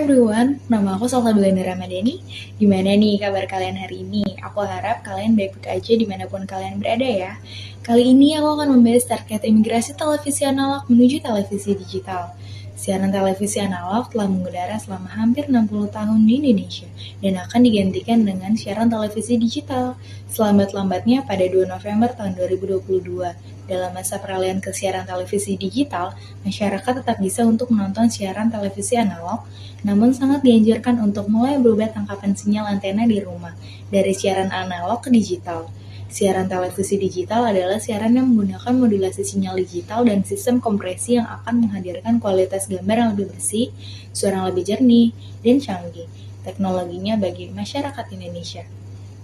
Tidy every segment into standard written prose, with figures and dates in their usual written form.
everyone, nama aku Salsabila Ramadhani. Gimana nih kabar kalian hari ini? Aku harap kalian baik-baik aja dimanapun kalian berada ya. Kali ini aku akan membahas terkait imigrasi televisi analog menuju televisi digital. Siaran televisi analog telah mengudara selama hampir 60 tahun di Indonesia dan akan digantikan dengan siaran televisi digital selambat-lambatnya pada 2 November tahun 2022. Dalam masa peralihan ke siaran televisi digital, masyarakat tetap bisa untuk menonton siaran televisi analog, namun sangat dianjurkan untuk mulai berubah tangkapan sinyal antena di rumah dari siaran analog ke digital. Siaran televisi digital adalah siaran yang menggunakan modulasi sinyal digital dan sistem kompresi yang akan menghadirkan kualitas gambar yang lebih bersih, suara yang lebih jernih, dan canggih. Teknologinya bagi masyarakat Indonesia.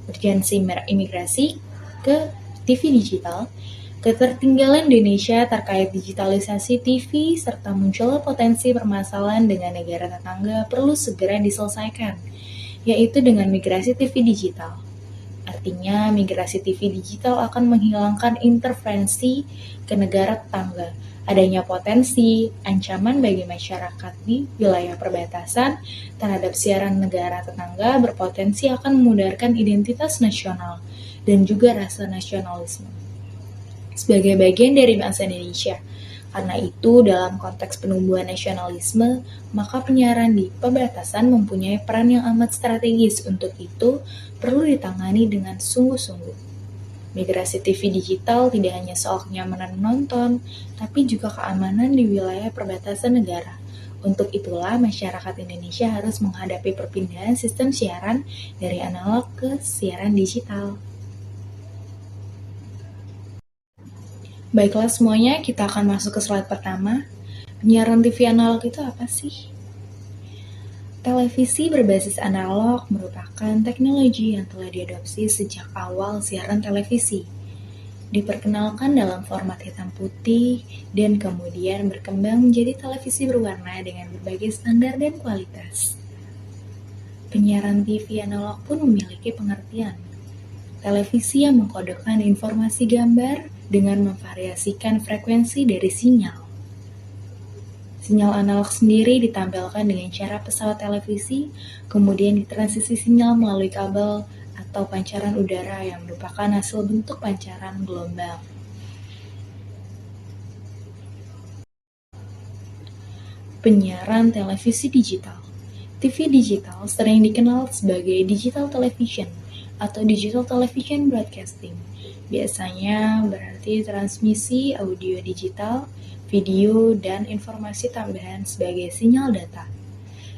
Urgensi imigrasi ke TV digital. Ketertinggalan Indonesia terkait digitalisasi TV serta munculnya potensi permasalahan dengan negara tetangga perlu segera diselesaikan, yaitu dengan migrasi TV digital. Artinya, migrasi TV digital akan menghilangkan intervensi ke negara tetangga. Adanya potensi, ancaman bagi masyarakat di wilayah perbatasan terhadap siaran negara tetangga berpotensi akan memudarkan identitas nasional dan juga rasa nasionalisme sebagai bagian dari bangsa Indonesia. Karena itu, dalam konteks penumbuhan nasionalisme, maka penyiaran di perbatasan mempunyai peran yang amat strategis. Untuk itu, perlu ditangani dengan sungguh-sungguh. Migrasi TV digital tidak hanya soal kenyamanan menonton, tapi juga keamanan di wilayah perbatasan negara. Untuk itulah, masyarakat Indonesia harus menghadapi perpindahan sistem siaran dari analog ke siaran digital. Baiklah semuanya, kita akan masuk ke slide pertama. Penyiaran TV analog itu apa sih? Televisi berbasis analog merupakan teknologi yang telah diadopsi sejak awal siaran televisi. Diperkenalkan dalam format hitam putih dan kemudian berkembang menjadi televisi berwarna dengan berbagai standar dan kualitas. Penyiaran TV analog pun memiliki pengertian. Televisi yang mengkodekan informasi gambar dengan memvariasikan frekuensi dari sinyal. Sinyal analog sendiri ditampilkan dengan cara pesawat televisi, kemudian ditransisi sinyal melalui kabel atau pancaran udara yang merupakan hasil bentuk pancaran gelombang. Penyiaran televisi digital. TV digital sering dikenal sebagai digital television atau digital television broadcasting. Biasanya berarti transmisi audio digital, video, dan informasi tambahan sebagai sinyal data.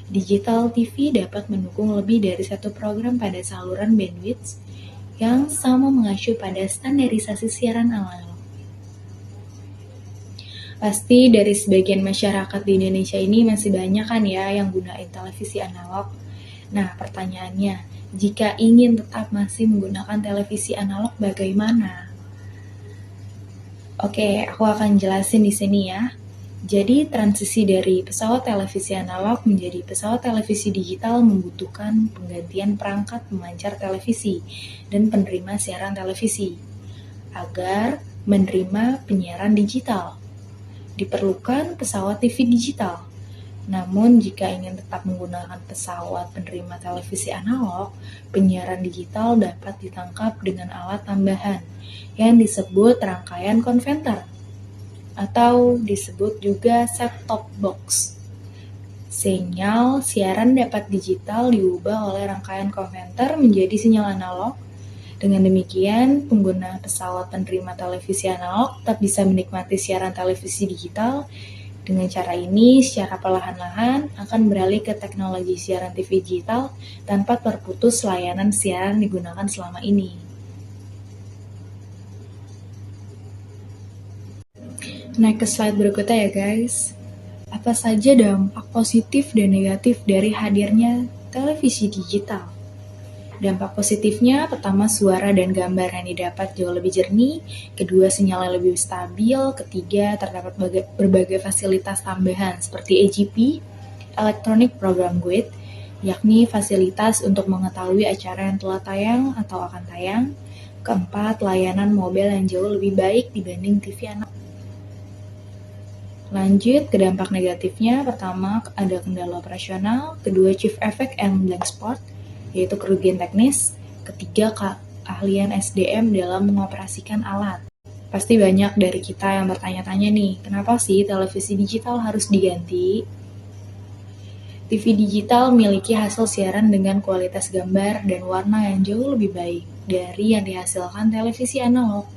Digital TV dapat mendukung lebih dari satu program pada saluran bandwidth yang sama mengacu pada standarisasi siaran analog. Pasti dari sebagian masyarakat di Indonesia ini masih banyak kan ya yang gunain televisi analog. Nah, pertanyaannya, jika ingin tetap masih menggunakan televisi analog bagaimana? Oke, aku akan jelasin di sini ya. Jadi, transisi dari pesawat televisi analog menjadi pesawat televisi digital membutuhkan penggantian perangkat pemancar televisi dan penerima siaran televisi agar menerima penyiaran digital. Diperlukan pesawat TV digital. Namun, jika ingin tetap menggunakan pesawat penerima televisi analog, penyiaran digital dapat ditangkap dengan alat tambahan yang disebut rangkaian konverter atau disebut juga set-top box. Sinyal siaran dapat digital diubah oleh rangkaian konverter menjadi sinyal analog. Dengan demikian, pengguna pesawat penerima televisi analog tetap bisa menikmati siaran televisi digital. Dengan cara ini, secara perlahan-lahan akan beralih ke teknologi siaran TV digital tanpa terputus layanan siaran digunakan selama ini. Naik ke slide berikutnya ya guys. Apa saja dampak positif dan negatif dari hadirnya televisi digital? Dampak positifnya, pertama suara dan gambar yang didapat jauh lebih jernih, kedua sinyalnya lebih stabil, ketiga terdapat berbagai fasilitas tambahan seperti EGP, Electronic Program Guide, yakni fasilitas untuk mengetahui acara yang telah tayang atau akan tayang, keempat layanan mobile yang jauh lebih baik dibanding TV analog. Lanjut ke dampak negatifnya, pertama ada kendala operasional, kedua chief effect and blank spot, yaitu kerugian teknis, ketiga keahlian SDM dalam mengoperasikan alat. Pasti banyak dari kita yang bertanya-tanya nih, kenapa sih televisi digital harus diganti? TV digital memiliki hasil siaran dengan kualitas gambar dan warna yang jauh lebih baik dari yang dihasilkan televisi analog.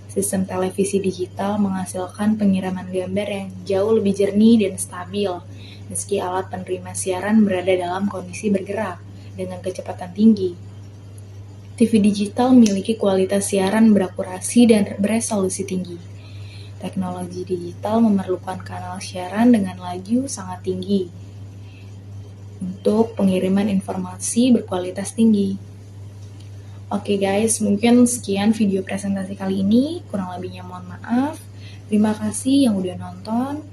Sistem televisi digital menghasilkan pengiriman gambar yang jauh lebih jernih dan stabil, meski alat penerima siaran berada dalam kondisi bergerak dengan kecepatan tinggi. TV digital memiliki kualitas siaran berakurasi dan beresolusi tinggi. Teknologi digital memerlukan kanal siaran dengan laju sangat tinggi untuk pengiriman informasi berkualitas tinggi. Oke guys, mungkin sekian video presentasi kali ini. Kurang lebihnya mohon maaf. Terima kasih yang udah nonton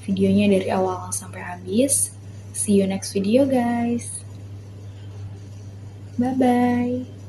videonya dari awal sampai habis. See you next video guys. Bye-bye.